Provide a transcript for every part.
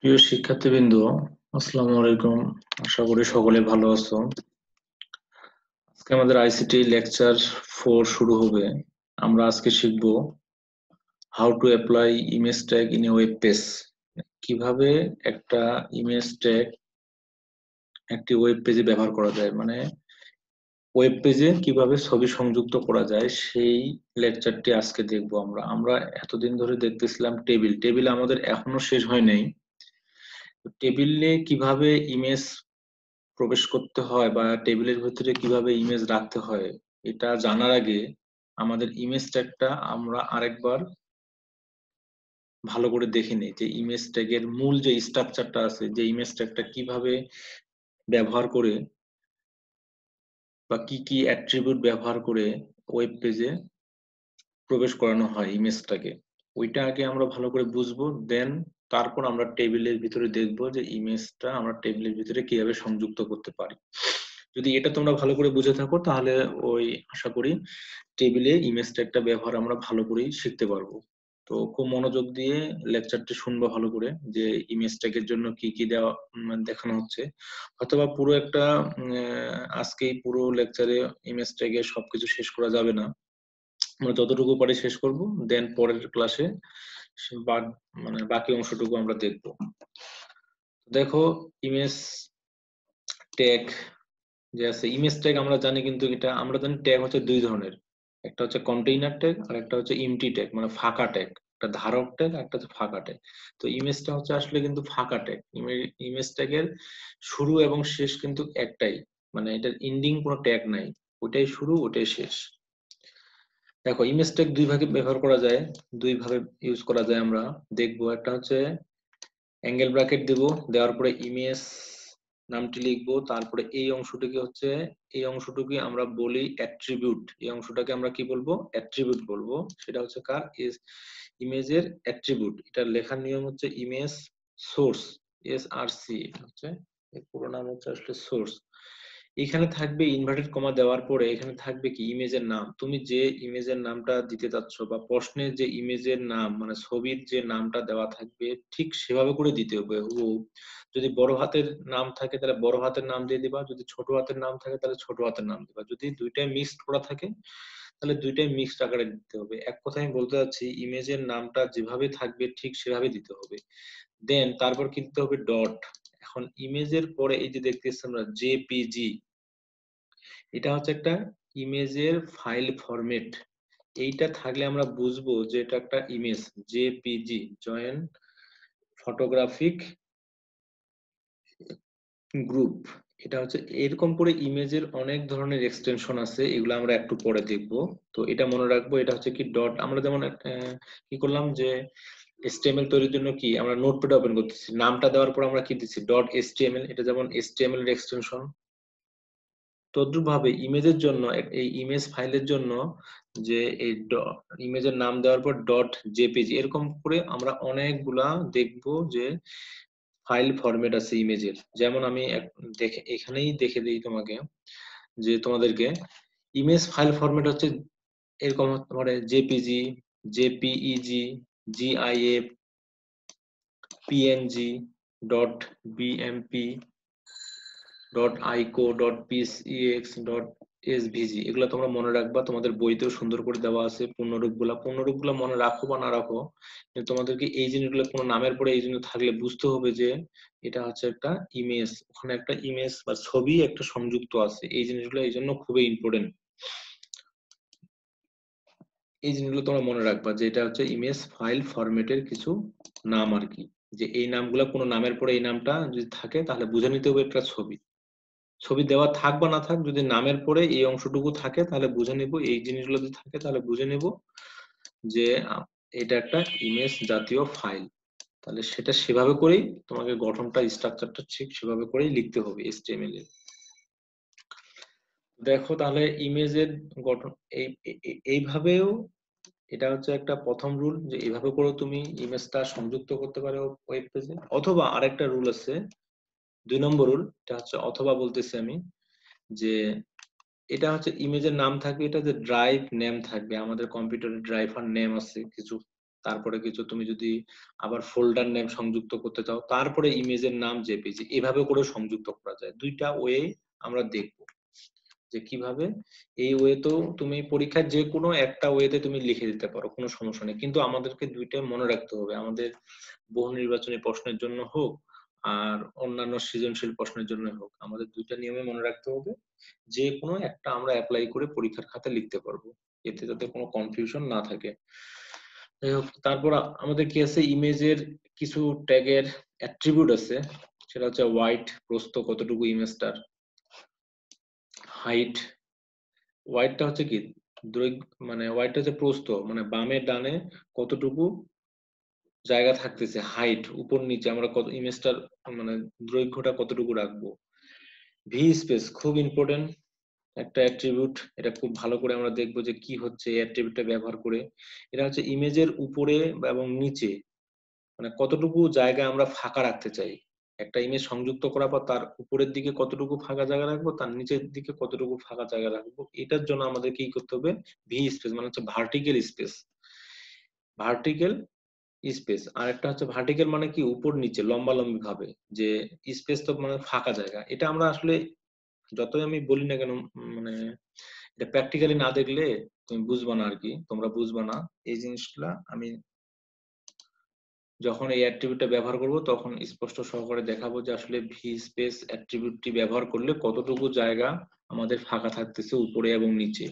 প্রিয় শিক্ষার্থীবৃন্দ, আসসালামু আলাইকুম। আশা করি সকলে ভালো আছো। আজকে আমাদের আইসিটি লেকচার 4 শুরু হবে। আমরা আজকে শিখব how to apply image tag in a web page. কিভাবে একটা ইমেজ ট্যাগ একটি ওয়েব পেজে ব্যবহার করা যায়, মানে ওয়েব পেজে কিভাবে ছবি সংযুক্ত করা যায়, সেই লেকচারটি আজকে দেখব। আমরা এতদিন ধরে দেখতেছিলাম টেবিল টেবিল, আমাদের এখনো শেষ হয় নাই। টেবিলে কিভাবে ইমেজ প্রবেশ করতে হয় বা টেবিলের ভিতরে কিভাবে ইমেজ রাখতে হয়, এটা জানার আগে আমাদের ইমেজ ট্যাগটা আমরা আরেকবার ভালো করে দেখে নিই, যে ইমেজ ট্যাগের মূল যে স্ট্রাকচারটা আছে, যে ইমেজ ট্যাগটা কিভাবে ব্যবহার করে বা কি কি অ্যাট্রিবিউট ব্যবহার করে ওয়েব পেজে প্রবেশ করানো হয় ইমেজটাকে, ওইটা আগে আমরা ভালো করে বুঝবো। দেন তারপর আমরা টেবিলের ভিতরে দেখবো যে ইমেজটা আমরা টেবিলের ভিতরে কিভাবে সংযুক্ত করতে পারি। যদি এটা তোমরা ভালো করে বুঝে থাকো, তাহলে ওই আশা করি টেবিলে ইমেজ ট্যাগটা ব্যবহার আমরা ভালো করেই শিখতে পারবো। তো খুব মনোযোগ দিয়ে লেকচারটি শুনবো ভালো করে, যে ইমেজ ট্যাগের জন্য কি কি দেওয়া দেখানো হচ্ছে। অথবা পুরো একটা আজকেই পুরো লেকচারে ইমেজ ট্যাগের সবকিছু শেষ করা যাবে না, আমরা যতটুকু পারি শেষ করব। দেন পরের ক্লাসে বাকি অংশটুকু আমরা দেখব। দেখো, ইমেজ ট্যাগ যে আছে, ইমেজ ট্যাগ আমরা জানি, কিন্তু এটা আমরা জানি ট্যাগ হচ্ছে দুই ধরনের। একটা হচ্ছে কন্টেইনার ট্যাগ আর একটা হচ্ছে এমটি ট্যাগ, মানে ফাঁকা ট্যাগ। একটা ধারক ট্যাগ, একটা হচ্ছে ফাঁকা ট্যাগ। তো ইমেজটা হচ্ছে আসলে কিন্তু ফাঁকা ট্যাগ। ইমেজ ট্যাগের শুরু এবং শেষ কিন্তু একটাই, মানে এটার এন্ডিং কোনো ট্যাগ নাই, ওইটাই শুরু ওইটাই শেষ। দেখো, ইমেজ ট্যাগ দুই ভাগে ব্যবহার করা যায়, দুই ভাবে ইউজ করা যায় আমরা দেখবো। একটা হচ্ছে অ্যাঙ্গেল ব্র্যাকেট দেব, দেওয়ার পরে ইমেজ নামটি লিখবো, তারপরে এই অংশটিকে হচ্ছে, এই অংশটুকু আমরা বলি অ্যাট্রিবিউট। এই অংশটাকে আমরা কি বলবো? অ্যাট্রিবিউট বলবো। সেটা হচ্ছে কার? ইমেজের অ্যাট্রিবিউট। এটার লেখার নিয়ম হচ্ছে ইমেজ সোর্স, SRC। এটা হচ্ছে এর পুরো নাম হচ্ছে আসলে সোর্স। এখানে থাকবে ইনভার্টেড কমা দেওয়ার পরে এখানে থাকবে কি? ইমেজের নাম। তুমি যে ইমেজের নামটা দিতে চাচ্ছ বা প্রশ্নে যে ইমেজের নাম, মানে ছবির যে নামটা দেওয়া থাকবে, ঠিক সেভাবে করে দিতে হবে হুবহু। যদি বড় হাতের নাম থাকে তাহলে বড় হাতের নাম দিয়ে দিবা, যদি ছোট হাতের নাম থাকে তাহলে ছোট হাতের নাম দিবা, যদি দুইটাই মিক্সড করা থাকে তাহলে দুইটাই মিক্সড আকারে দিতে হবে। এক কথায় আমি বলতে চাচ্ছি, ইমেজের নামটা যেভাবে থাকবে ঠিক সেভাবে দিতে হবে। দেন তারপর কি দিতে হবে? ডট। এখন ইমেজের পরে এই যে দেখতেছি আমরা জেপিজি, এটা হচ্ছে একটা ইমেজের ফাইল ফরম্যাট। এইটা থাকলে আমরা বুঝবো যে এটা একটা image. JPG, joint photographic group. এটা হচ্ছে এরকম করে ইমেজের অনেক ধরনের এক্সটেনশন আছে, এগুলো আমরা একটু পরে দেখব। তো এটা মনে রাখবো, এটা হচ্ছে কি ডট। আমরা যেমন কি করলাম, যে এসটিএমএল তৈরির জন্য কি আমরা নোটপ্যাড ওপেন করতেছি, নামটা দেওয়ার পর আমরা কি দিচ্ছি? Dot HTML. এটা যেমন এসটিএমএল এর এক্সটেনশন, তদ্রুপ ভাবে ইমেজের জন্য, এই ইমেজ ফাইলের জন্য যে এই ইমেজের নাম দেওয়ার পর ডট জেপিজি, এরকম করে আমরা অনেকগুলা দেখব যে ফাইল ফরম্যাট আছে ইমেজের। যেমন আমি দেখে এখানেই দেখে দিই তোমাকে, যে তোমাদেরকে ইমেজ ফাইল ফরম্যাট হচ্ছে এরকম হতে পারে: JPG, JPEG, GIF, PNG, dot BMP, dot ico, dot PX, dot SVG. এগুলো তোমরা মনে রাখবা, তোমাদের বইতেও সুন্দর করে দেওয়া আছে পূর্ণরূপগুলা মনে রাখো বা না রাখো, কিন্তু তোমাদেরকে এই জিনিসগুলো কোনো নামের পরে এই জিনিস থাকলে বুঝতে হবে যে এটা হচ্ছে একটা ইমেজ, ওখানে একটা ইমেজ বা ছবি একটা সংযুক্ত আছে। এই জিনিসগুলো এই জন্য খুবই ইম্পর্টেন্ট। এই জিনিসগুলো তোমরা মনে রাখবা যে এটা হচ্ছে ইমেজ ফাইল ফরম্যাটের কিছু নাম আর কি, যে এই নামগুলো কোনো নামের পরে এই নামটা যদি থাকে তাহলে বুঝে নিতে হবে একটা ছবি। ছবি দেওয়া থাক বা না থাক, যদি নামের পরে এই অংশটুকু থাকে তাহলে বুঝে নেব, এই জিনিসগুলো যদি থাকে তাহলে বুঝে নেব যে এটা একটা ইমেজ জাতীয় ফাইল। তাহলে সেটা সেভাবে করেই তোমাকে গঠনটা, স্ট্রাকচারটা ঠিক সেভাবে করেই লিখতে হবে HTML এ। দেখো তাহলে ইমেজের গঠন এইভাবেও, এটা হচ্ছে একটা প্রথম রুল, যে এইভাবে করে তুমি ইমেজটা সংযুক্ত করতে পারো ওয়েব পেজে। অথবা আরেকটা রুল আছে, 2 নম্বর রুল, এটা হচ্ছে অথবা বলতেছি আমি, যে এটা হচ্ছে ইমেজের নাম থাকবে, এটা যে ড্রাইভ নেম থাকবে, আমাদের কম্পিউটারে ড্রাইভার নেম আছে কিছু, তারপরে কিছু তুমি যদি আবার ফোল্ডার নেম সংযুক্ত করতে চাও, তারপরে ইমেজের নাম জেপিজি, এভাবে করে সংযুক্ত করা যায়। দুইটা ওয়ে আমরা দেখবো যে কিভাবে। এই ওয়ে তো তুমি পরীক্ষার যে কোনো একটা ওয়েতে তুমি লিখে দিতে পারো, কোনো সমস্যা নেই, কিন্তু আমাদেরকে দুইটা মনে রাখতে হবে। আমাদের বহু নির্বাচনী প্রশ্নের জন্য হোক আর অন্যান্য সৃজনশীল প্রশ্নের জন্য হোক, আমাদের দুইটা নিয়মে মনে রাখতে হবে। যে কোনো একটা আমরা অ্যাপ্লাই করে পরীক্ষার খাতায় লিখতে পারবো, এতে যাতে কোনো কনফিউশন না থাকে। যাই হোক, তারপর আমাদের কি আছে, ইমেজের কিছু ট্যাগের অ্যাট্রিবিউট আছে। সেটা হচ্ছে ওয়াইড, প্রস্থ কতটুকু ইমেজটার, হাইট, ওয়াইডটা হচ্ছে কি দৈর্ঘ্য, মানে ওয়াইডটা হচ্ছে প্রস্থ, মানে বামে ডানে কতটুকু জায়গা থাকতেছে, হাইট উপর নিচে আমরা কত ইমেজটার মানে দৈর্ঘ্যটা কতটুকু রাখবো। ভি স্পেস খুব ইম্পর্টেন্ট একটা অ্যাট্রিবিউট, এটা খুব ভালো করে আমরা দেখবো যে কি হচ্ছে এই অ্যাট্রিবিউটটা ব্যবহার করে। এটা হচ্ছে ইমেজের উপরে এবং নিচে মানে কতটুকু জায়গা আমরা ফাঁকা রাখতে চাই। একটা ইমেজ সংযুক্ত করার পর তার উপরের দিকে কতটুকু ফাঁকা জায়গা রাখবো, তার নিচের দিকে কতটুকু ফাঁকা জায়গা রাখবো, এটার জন্য আমাদের কি করতে হবে, ভি স্পেস মানে হচ্ছে ভার্টিক্যাল স্পেস, ভার্টিক্যাল স্পেস। আর একটা হচ্ছে ভার্টিক্যাল মানে কি উপর নিচে লম্বালম্বি ভাবে, যে স্পেস তো মানে ফাঁকা জায়গা। এটা আমরা আসলে যতই আমি বলি না কেন, মানে এটা প্র্যাকটিক্যালি না দেখলে তুমি বুঝবা না আর কি, তোমরা বুঝবা না এই জিনিসগুলা। আমি যখন এই অ্যাট্রিবিউটটা ব্যবহার করব তখন স্পষ্ট সহকারে দেখাবো যে আসলে ভি স্পেস অ্যাট্রিবিউটটি ব্যবহার করলে কতটুকু জায়গা আমাদের ফাঁকা থাকতেছে উপরে এবং নিচে।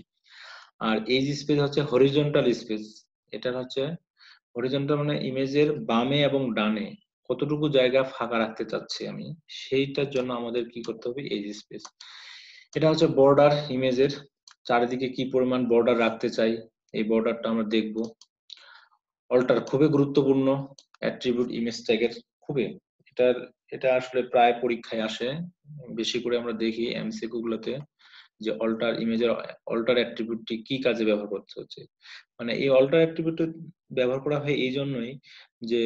আর এই স্পেস হচ্ছে হরিজন্টাল স্পেস, এটা হচ্ছে হরিজন্টাল মানে ইমেজের বামে এবং ডানে কতটুকু জায়গা ফাঁকা রাখতে চাচ্ছি আমি, সেইটার জন্য আমাদের কি করতে হবে, এই স্পেস। এটা হচ্ছে বর্ডার, ইমেজের চারিদিকে কি পরিমাণ বর্ডার রাখতে চাই, এই বর্ডারটা আমরা দেখবো। অল্টার খুবই গুরুত্বপূর্ণ অ্যাট্রিবিউট ইমেজ ট্যাগের, খুবই এটা আসলে প্রায় পরীক্ষায় আসে, বেশি করে আমরা দেখি এমসিকিউ গুলোতে যে অল্টার ইমেজের অল্টার অ্যাট্রিবিউটটি কি কাজে ব্যবহার করতে হচ্ছে। মানে এই অল্টার অ্যাট্রিবিউট ব্যবহার করা হয় এই জন্যই যে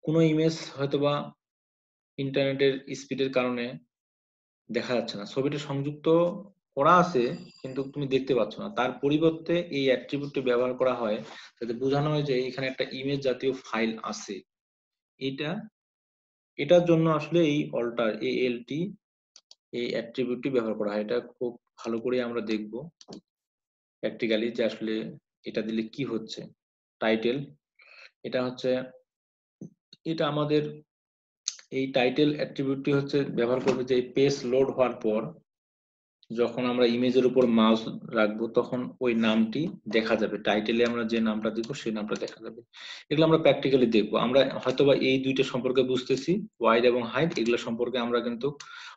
কোনো ইমেজ হয়তোবা ইন্টারনেটের স্পিডের কারণে দেখা যাচ্ছে না, ছবিটা সংযুক্ত করা আছে কিন্তু তুমি দেখতে পাচ্ছ না, তার পরিবর্তে এই অ্যাট্রিবিউটটি ব্যবহার করা হয় যাতে বোঝানো হয় যে এখানে একটা ইমেজ জাতীয় ফাইল আছে। এটা এটার জন্য আসলে এই অল্টার এএলটি এই অ্যাট্রিবিউটটি ব্যবহার করা হয়। এটা খুব ভালো করে আমরা দেখব প্র্যাকটিক্যালি যে আসলে এটা দিলে কি হচ্ছে। টাইটেল, এটা হচ্ছে এটা আমাদের এই টাইটেল অ্যাট্রিবিউটটি হচ্ছে ব্যবহার করবে যে পেজ লোড হওয়ার পর যখন আমরা ইমেজের উপর মাউস রাখবো তখন ওই নামটি দেখা যাবে, টাইটেলে আমরা যে নামটা দিব সেই নামটা দেখা যাবে। এগুলো আমরা প্র্যাকটিক্যালি দেখবো। আমরা হয়তোবা এই দুইটা সম্পর্কে বুঝতেছি, ওয়াইড এবং হাইট, এগুলো সম্পর্কে আমরা কিন্তু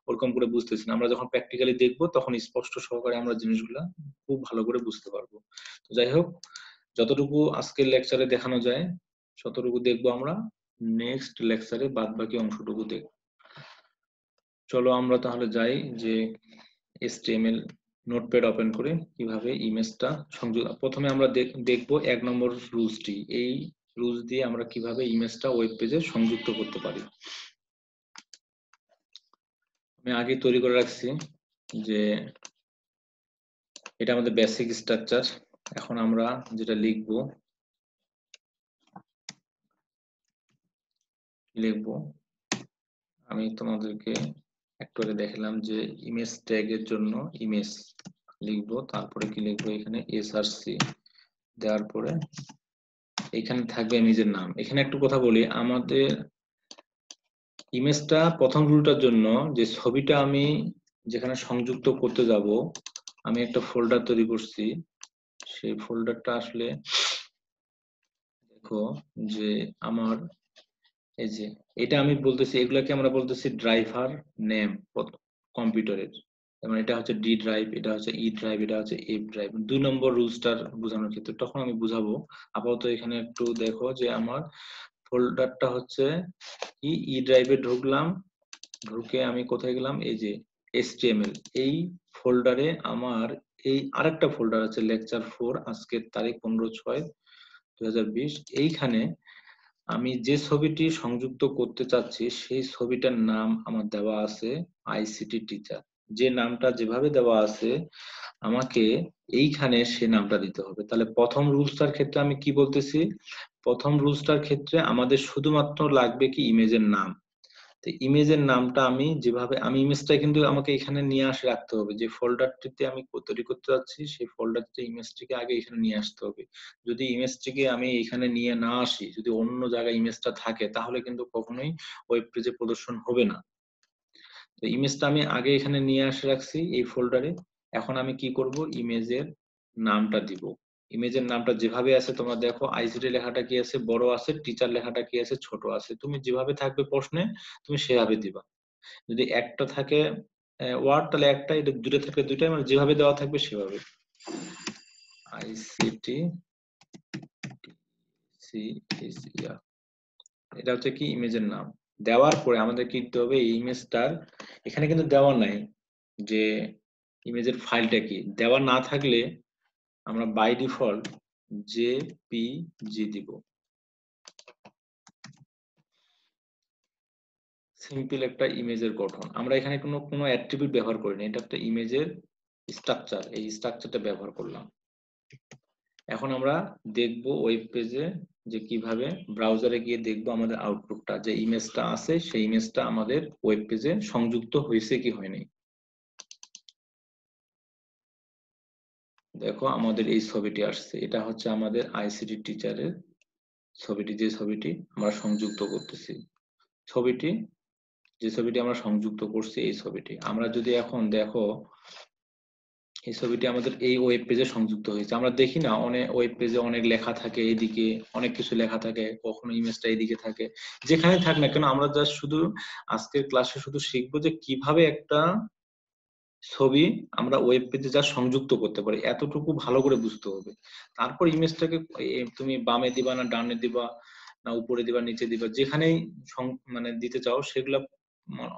ওরকম করে বুঝতেছি না। আমরা যখন প্র্যাকটিক্যালি দেখবো তখন স্পষ্ট সহকারে আমরা জিনিসগুলা খুব ভালো করে বুঝতে পারবো। তো যাই হোক, যতটুকু আজকের লেকচারে দেখানো যায় ততটুকু দেখবো আমরা, নেক্সট লেকচারে বাদ বাকি অংশটুকু দেখবো। চলো আমরা তাহলে যাই যে HTML নোটপ্যাড ওপেন করে কিভাবে ইমেজটা সংযোগ, প্রথমে আমরা দেখবো 1 নম্বর রুলসটি, এই রুলস দিয়ে আমরা কিভাবে ইমেজটা ওয়েব পেজে সংযুক্ত করতে পারি। আমি আগে তৈরি করে রাখছি যে এটা আমাদের বেসিক স্ট্রাকচার। এখন আমরা যেটা লিখবো আমি তোমাদেরকে একটু আগে দেখালাম যে ইমেজ ট্যাগের জন্য ইমেজ লিখবো, তারপরে কি লিখবো এখানে এসআরসি দেওয়ার পরে এখানে থাকবে ইমেজের নাম। এখানে একটু কথা বলি, আমাদের ইমেজটা প্রথম রুলটার জন্য যে ছবিটা আমি যেখানে সংযুক্ত করতে যাব, আমি একটা ফোল্ডার তৈরি করছি। সেই ফোল্ডারটা আসলে দেখো যে আমার এই যে এটা আমি বলতেছি, এগুলাকে আমরা বলতেছি ড্রাইভার নেম কম্পিউটারের। যেমন এটা হচ্ছে ডি ড্রাইভ, এটা হচ্ছে ই ড্রাইভ, এটা হচ্ছে এফ ড্রাইভ। 2 নম্বর রুলসটার বোঝানোর ক্ষেত্রে তখন আমি বুঝাবো। আপাতত এখানে একটু দেখো যে আমার ফোল্ডারটা হচ্ছে ই ড্রাইভে ঢুকলাম, ঢুকে আমি কোথায় গেলাম, এই যে HTML এই ফোল্ডারে আমার এই আরেকটা ফোল্ডার আছে লেকচার 4, আজকের তারিখ 15/6/2020। এইখানে আমি যে ছবিটি সংযুক্ত করতে চাচ্ছি সেই ছবিটার নাম আমার দেওয়া আছে আইসিটি টিচার। যে নামটা যেভাবে দেওয়া আছে আমাকে এইখানে সে নামটা দিতে হবে। তাহলে প্রথম রুলসটার ক্ষেত্রে আমি কি বলতেছি, প্রথম রুলসটার ক্ষেত্রে আমাদের শুধুমাত্র লাগবে কি ইমেজের নাম। তো ইমেজের নামটা আমি যেভাবে আমি ইমেজটা কিন্তু আমাকে এখানে নিয়ে আসে রাখতে হবে, যে ফোল্ডারটিতে আমি তৈরি করতে যাচ্ছি সেই ফোল্ডারটিতে ইমেজটিকে আগে এখানে নিয়ে আসতে হবে। যদি ইমেজটিকে আমি এখানে নিয়ে না আসি, যদি অন্য জায়গায় ইমেজটা থাকে তাহলে কিন্তু কখনোই ওয়েব পেজে প্রদর্শন হবে না। তো ইমেজটা আমি আগে এখানে নিয়ে আসে রাখছি এই ফোল্ডারে। এখন আমি কি করব, ইমেজের নামটা দিব। ইমেজের নামটা যেভাবে আছে তোমরা দেখো, আইসিটি লেখাটা কি আছে, বড় আছে, টিচার লেখাটা কি আছে, ছোট আছে। তুমি যেভাবে থাকবে প্রশ্নে তুমি সেভাবে দিবা। যদি একটা থাকে ওয়ার্ড তাহলে একটা, এটা দুটো থাকলে দুইটাই, মানে যেভাবে দেওয়া থাকবে সেভাবে। আইসিটি এটা হচ্ছে কি ইমেজের নাম। দেওয়ার পরে আমাদের কি দিতে হবে, এই ইমেজটার এখানে কিন্তু দেওয়া নাই যে ইমেজের ফাইলটা কি। দেওয়া না থাকলে আমরা বাই ডিফল্ট জেপিজি দিব। সিম্পল একটা ইমেজের গঠন। আমরা এখানে কোনো অ্যাট্রিবিউট ব্যবহার করিনি, এটা একটা ইমেজের স্ট্রাকচার, এই স্ট্রাকচারটা ব্যবহার করলাম। এখন আমরা দেখব ওয়েব পেজে যে কিভাবে ব্রাউজারে গিয়ে দেখব আমাদের আউটপুটটা, যে ইমেজটা আছে সেই ইমেজটা আমাদের ওয়েব পেজে সংযুক্ত হয়েছে কি হয়নি। দেখো আমাদের এই ছবিটি আসছে, এটা হচ্ছে আমাদের আইসিটি টিচারের ছবিটি, যে ছবিটি আমরা সংযুক্ত করতেছি। ছবিটি যে ছবিটি আমরা সংযুক্ত করছি এই ছবিটি আমরা যদি এখন দেখো, এই ছবিটি আমাদের এই ওয়েব পেজে সংযুক্ত হয়েছে। আমরা দেখি না অনেক ওয়েব পেজে অনেক লেখা থাকে, এদিকে অনেক কিছু লেখা থাকে, কখনো ইমেজটা এদিকে থাকে। যেখানে থাক না কেন আমরা জাস্ট শুধু আজকের ক্লাসে শুধু শিখবো যে কিভাবে একটা ছবি আমরা ওয়েব পেজে যা সংযুক্ত করতে পারি, এতটুকু ভালো করে বুঝতে হবে। তারপর ইমেজটাকে তুমি বামে দিবা না ডানে দিবা না উপরে দিবা নিচে দিবা, যেখানেই মানে দিতে চাও সেগুলা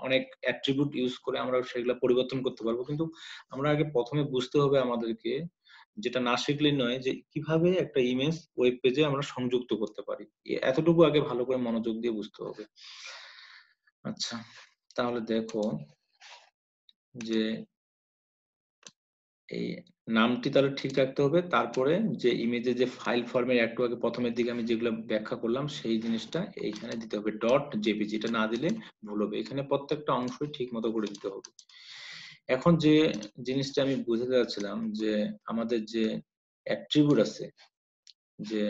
অনেক অ্যাট্রিবিউট ইউজ করে আমরা সেগুলা পরিবর্তন করতে পারবো। কিন্তু আমরা আগে প্রথমে বুঝতে হবে আমাদেরকে, যেটা না শিখলেই নয়, যে কিভাবে একটা ইমেজ ওয়েব পেজে আমরা সংযুক্ত করতে পারি। এতটুকু আগে ভালো করে মনোযোগ দিয়ে বুঝতে হবে। আচ্ছা, তাহলে দেখো যে এই নামটি তাহলে ঠিক রাখতে হবে। তারপরে যে ইমেজে যে ফাইল ফরম্যাট একটু আগে প্রথমের দিকে আমি যেগুলো ব্যাখ্যা করলাম সেই জিনিসটা এইখানে দিতে হবে, ডট জেপিজি। এটা না দিলে ভুল হবে, এখানে প্রত্যেকটা অংশই ঠিক মতো করে দিতে হবে। এখন যে জিনিসটা আমি বুঝতে যাচ্ছিলাম যে আমাদের যে অ্যাট্রিবিউট আছে, যে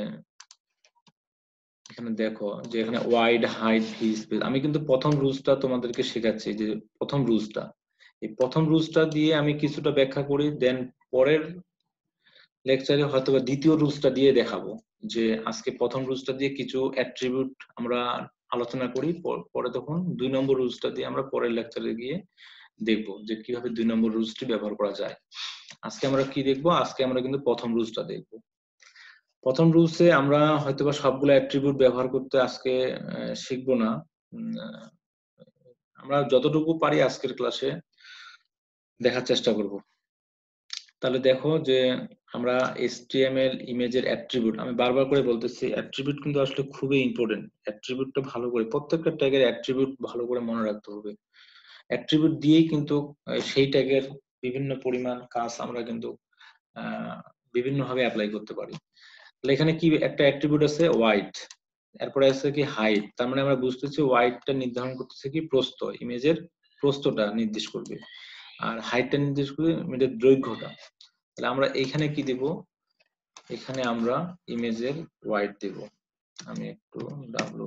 এখানে দেখো যে এখানে ওয়াইড হাইট ভি স্পেস, আমি কিন্তু প্রথম রুলসটা তোমাদেরকে শেখাচ্ছি, যে প্রথম রুলসটা, এই প্রথম রুলসটা দিয়ে আমি কিছুটা ব্যাখ্যা করি, দেন পরের লেকচারে হয়তো দ্বিতীয় রুলসটা দিয়ে দেখাবো, যে আজকে প্রথম রুলসটা দিয়ে কিছু অ্যাট্রিবিউট আমরা আলোচনা করি, পরে তখন 2 নম্বর রুলসটা দিয়ে আমরা পরের লেকচারে গিয়ে দেখবো যে কিভাবে 2 নম্বর রুলসটি ব্যবহার করা যায়। আজকে আমরা কি দেখবো, আজকে আমরা কিন্তু প্রথম রুলসটা দেখবো। প্রথম রুলসে আমরা হয়তোবা সবগুলো অ্যাট্রিবিউট ব্যবহার করতে আজকে শিখবো না। আমরা যতটুকু পারি আজকের ক্লাসে দেখার চেষ্টা করব। তাহলে দেখো যে আমরা HTML ইমেজের অ্যাট্রিবিউট, আমি বারবার করে বলতেছি অ্যাট্রিবিউট কিন্তু আসলে খুবই ইম্পর্টেন্ট। অ্যাট্রিবিউটটা ভালো করে, প্রত্যেকটা ট্যাগের অ্যাট্রিবিউট ভালো করে মনে রাখতে হবে। অ্যাট্রিবিউট দিয়েই কিন্তু সেই ট্যাগের বিভিন্ন পরিমাণ কাজ আমরা কিন্তু বিভিন্ন ভাবে অ্যাপ্লাই করতে পারি। তাহলে এখানে কি একটা অ্যাট্রিবিউট আছে ওয়াইড, এরপরে আছে কি হাইট, তার মানে আমরা বুঝতেছি ওয়াইডটা নির্ধারণ করতেছে কি প্রস্থ, ইমেজের প্রস্থটা নির্দেশ করবে, আর হাইটটা নির্দেশ করবে ইমেজের দৈর্ঘ্যটা। তাহলে আমরা এইখানে কি দেব, এখানে আমরা ইমেজের ওয়াইড দেব। আমি একটু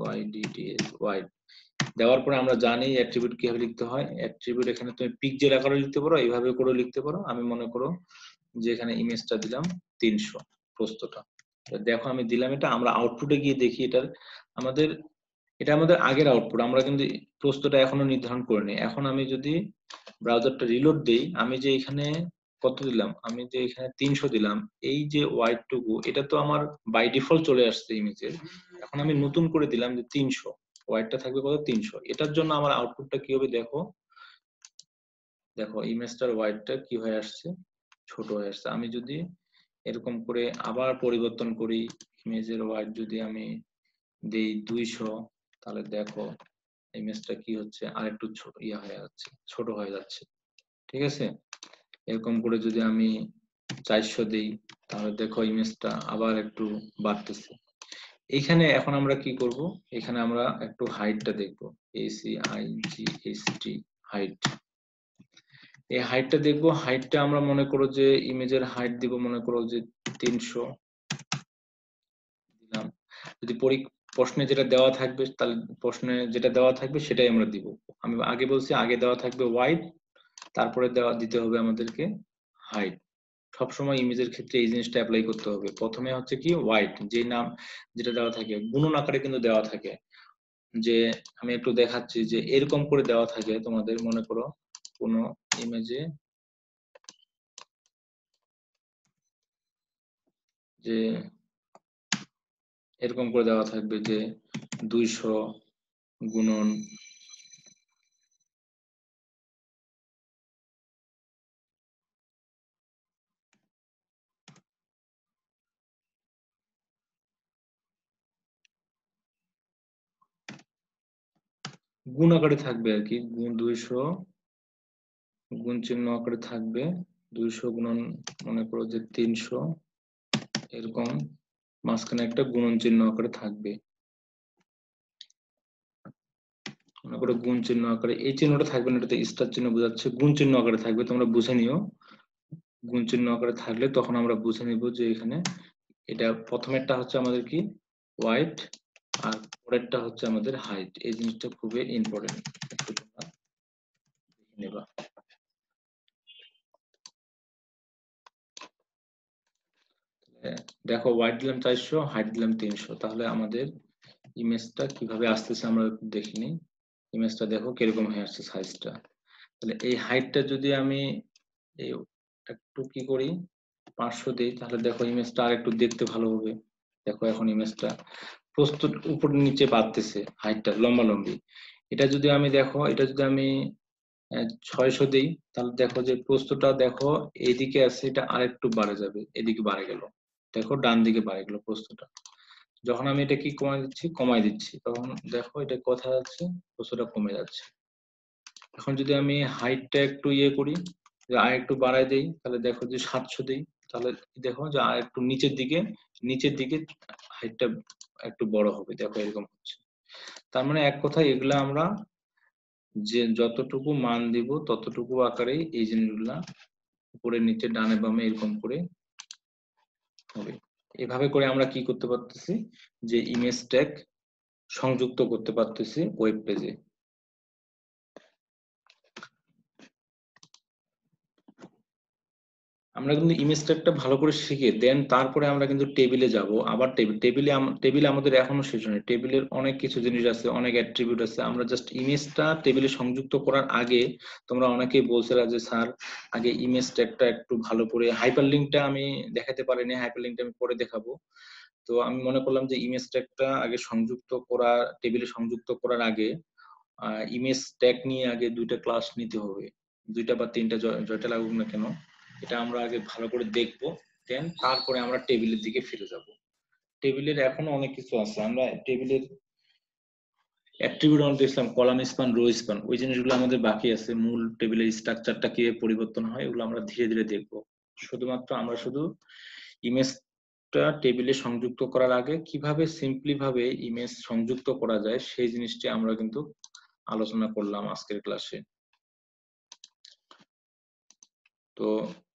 WIDTS ওয়াইড দেওয়ার পরে আমরা জানি অ্যাট্রিবিউট কিভাবে লিখতে হয়। অ্যাট্রিবিউট এখানে তুমি পিকজেল আকারে লিখতে পারো, এইভাবে করে লিখতে পারো। আমি মনে করো যে এখানে ইমেজটা দিলাম 300 প্রস্থটা, দেখো আমি দিলাম এটা। আমরা আউটপুটে গিয়ে দেখি এটা আমাদের আগের আউটপুট, আমরা কিন্তু প্রস্থটা এখনো নির্ধারণ করিনি। এখন আমি যদি ব্রাউজারটা রিলোড দেই, আমি যে এখানে কত দিলাম, আমি যে এখানে 300 দিলাম, এই যে ওয়াইড টুকু এটা তো আমার বাই ডিফল্ট চলে আসছে ইমেজের। এখন আমি নতুন করে দিলাম যে 300, ওয়াইডটা থাকবে কত 300। এটার জন্য আমার আউটপুটটা কি হবে দেখো, দেখো ইমেজটার ওয়াইডটা কি হয়ে আসছে, ছোট হয়ে আসছে। আমি যদি এরকম করে আবার পরিবর্তন করি, ইমেজের ওয়াইড যদি আমি দেই 200, তাহলে দেখো ইমেজটা কি হচ্ছে, আরেকটু ছোট হয়ে যাচ্ছে, ছোট হয়ে যাচ্ছে। ঠিক আছে, এরকম করে যদি আমি 400 দিই, তাহলে দেখো ইমেজটা আবার একটু বাড়তেছে। এইখানে এখন আমরা কি করব, এখানে আমরা একটু হাইটটা দেখব, ACIGST হাইট। এই হাইটটা দেখব, হাইটটা আমরা মনে করো যে ইমেজের হাইট দিব মনে করো যে 300 দিলাম। যদি প্রশ্নে যেটা দেওয়া থাকবে তাহলে প্রশ্নে যেটা দেওয়া থাকবে সেটাই আমরা দিব। আমি আগে বলছি আগে দেওয়া থাকবে ওয়াইড, তারপরে দিতে হবে আমাদেরকে হাইট। সবসময় ইমেজের ক্ষেত্রে এই জিনিসটা অ্যাপ্লাই করতে হবে। প্রথমে হচ্ছে কি ওয়াইড, যে নাম যেটা দেওয়া থাকে গুণন আকারে কিন্তু দেওয়া থাকে, যে আমি একটু দেখাচ্ছি যে এরকম করে দেওয়া থাকে তোমাদের, মনে করো কোনো ইমেজে যে এরকম করে দেওয়া থাকবে যে 200 গুণন গুণ আকারে থাকবে আর কি, 200 গুণ চিহ্ন আকারে থাকবে, 200 গুণন মনে করো যে 300, এরকম মাঝখানে একটা গুণন চিহ্ন আকারে থাকবে, মনে করো গুণ চিহ্ন আকারে। এই চিহ্নটা থাকবে না, এটাতে স্টার চিহ্ন বোঝাচ্ছে, গুণ চিহ্ন আকারে থাকবে, তোমরা বুঝে নিও। গুণ চিহ্ন আকারে থাকলে তখন আমরা বুঝে নিব যে এখানে এটা প্রথমেরটা হচ্ছে আমাদের কি ওয়াইড, আর পরেরটা হচ্ছে আমাদের হাইট। এই জিনিসটা খুবই ইম্পর্টেন্ট, একটু তোমরা দেখে নেবা। দেখো ওয়াইড দিলাম 400, হাইট দিলাম 300, তাহলে আমাদের ইমেজটা কিভাবে আসতেছে আমরা দেখে নিই। ইমেজটা দেখো কিরকম হয়ে আসছে সাইজটা। তাহলে এই হাইটটা যদি আমি এই একটু কি করি 500 দিই, তাহলে দেখো ইমেজটা আর একটু দেখতে ভালো হবে। দেখো এখন ইমেজটা প্রস্থ উপর নিচে বাড়তেছে, হাইটটা লম্বালম্বি। এটা যদি আমি দেখো, এটা যদি আমি 600 দিই, তাহলে দেখো যে প্রস্থটা দেখো এইদিকে আছে, এটা আরেকটু বাড়ে যাবে, এদিকে বাড়ে গেল, দেখো ডান দিকে বাড়ে গেল প্রস্থটা। যখন আমি এটা কি কমাই দিচ্ছি, তখন দেখো এটা কোথায় যাচ্ছে, প্রস্থটা কমে যাচ্ছে। এখন যদি আমি হাইটটা একটু ইয়ে করি, যে আর একটু বাড়াই দেই, তাহলে দেখো যে 700 দিই, তাহলে দেখো যে আর একটু নিচের দিকে হাইটটা একটু বড় হবে, দেখো এরকম হচ্ছে। তার মানে এক কথায় এগুলা আমরা যে যতটুকু মান দিব ততটুকু আকারেই এই জিনিসগুলা উপরে নিচে ডানে বামে এরকম করে হবে। এভাবে করে আমরা কি করতে পারতেছি, যে ইমেজ ট্যাগ সংযুক্ত করতে পারতেছি ওয়েব পেজে। আমরা কিন্তু ইমেজ ট্যাগটা ভালো করে শিখে দেন তারপরে আমরা কিন্তু টেবিলে যাব। আবার টেবিলে আমাদের এখনো শেষ হয়নি, টেবিলের অনেক কিছু জিনিস আছে, অনেক অ্যাট্রিবিউট আছে। আমরা জাস্ট ইমেজটা টেবিলে সংযুক্ত করার আগে তোমরা অনেকেই বলছিলা যে স্যার আগে ইমেজ ট্যাগটা একটু ভালো করে, হাইপারলিংকটা আমি দেখাতে পারিনি, হাইপারলিংকটা আমি পরে দেখাবো। তো আমি মনে করলাম যে ইমেজ ট্যাগটা আগে সংযুক্ত করা, টেবিলে সংযুক্ত করার আগে ইমেজ ট্যাগ নিয়ে আগে 2টা ক্লাস নিতে হবে, 2টা বা 3টা জয়টা লাগুক না কেন, এটা আমরা আগে ভালো করে দেখবো, দেন তারপরে আমরা টেবিলের দিকে ফিরে যাব। টেবিলের এখনো অনেক কিছু আছে, আমরা টেবিলের অ্যাট্রিবিউট আমরা দেখলাম, কলাম স্পান, রো স্পান, ওই জিনিসগুলো আমাদের বাকি আছে। মূল টেবিলের স্ট্রাকচারটা কিভাবে পরিবর্তন হয় এগুলো আমরা ধীরে ধীরে দেখবো। শুধুমাত্র আমরা শুধু ইমেজটা টেবিলে সংযুক্ত করার আগে কিভাবে সিম্পলি ভাবে ইমেজ সংযুক্ত করা যায় সেই জিনিসটি আমরা কিন্তু আলোচনা করলাম আজকের ক্লাসে। তো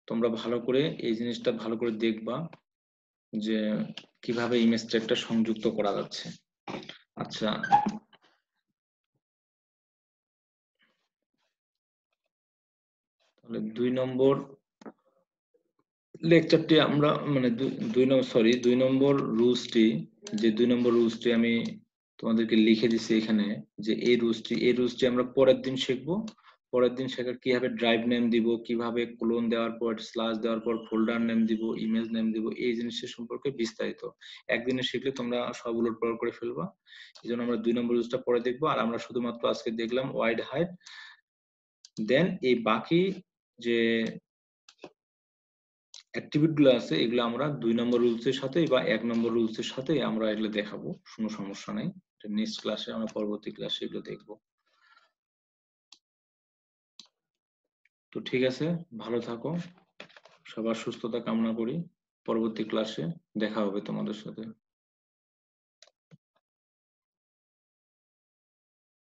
তোমরা ভালো করে এই জিনিসটা ভালো করে দেখবা যে কিভাবে ইমেজ ট্যাগটা সংযুক্ত করা যাচ্ছে। আচ্ছা, তাহলে 2 নম্বর লেকচারটি আমরা মানে 2 নম্বর রুলসটি, যে 2 নম্বর রুলসটি আমি তোমাদেরকে লিখে দিছি এখানে, যে এই রুলসটি আমরা পরের দিন শিখবো। পরের দিন শেখার কিভাবে ড্রাইভ নেম দিব, কিভাবে ক্লোন দেওয়ার পর স্ল্যাশ দেওয়ার পর ফোল্ডার নেম দিব, ইমেজ নেম দিব, এই জিনিসের সম্পর্কে বিস্তারিত একদিনে শিখলে তোমরা সবগুলো প্রয়োগ করে ফেলবা। এই জন্য আমরা 2 নম্বর রুলসটা পরে দেখবো। আর আমরা শুধুমাত্র আজকে দেখলাম ওয়াইড হাইট, দেন এই বাকি যে অ্যাট্রিবিউট গুলো আছে এগুলো আমরা 2 নম্বর রুলসের সাথে বা 1 নম্বর রুলসের সাথে আমরা এগুলো দেখাবো, কোনো সমস্যা নাই। নেক্সট ক্লাসে আমরা পরবর্তী ক্লাসে এগুলো দেখবো। তো ঠিক আছে, ভালো থাকো, সবার সুস্থতা কামনা করি। পরবর্তী ক্লাসে দেখা হবে তোমাদের সাথে।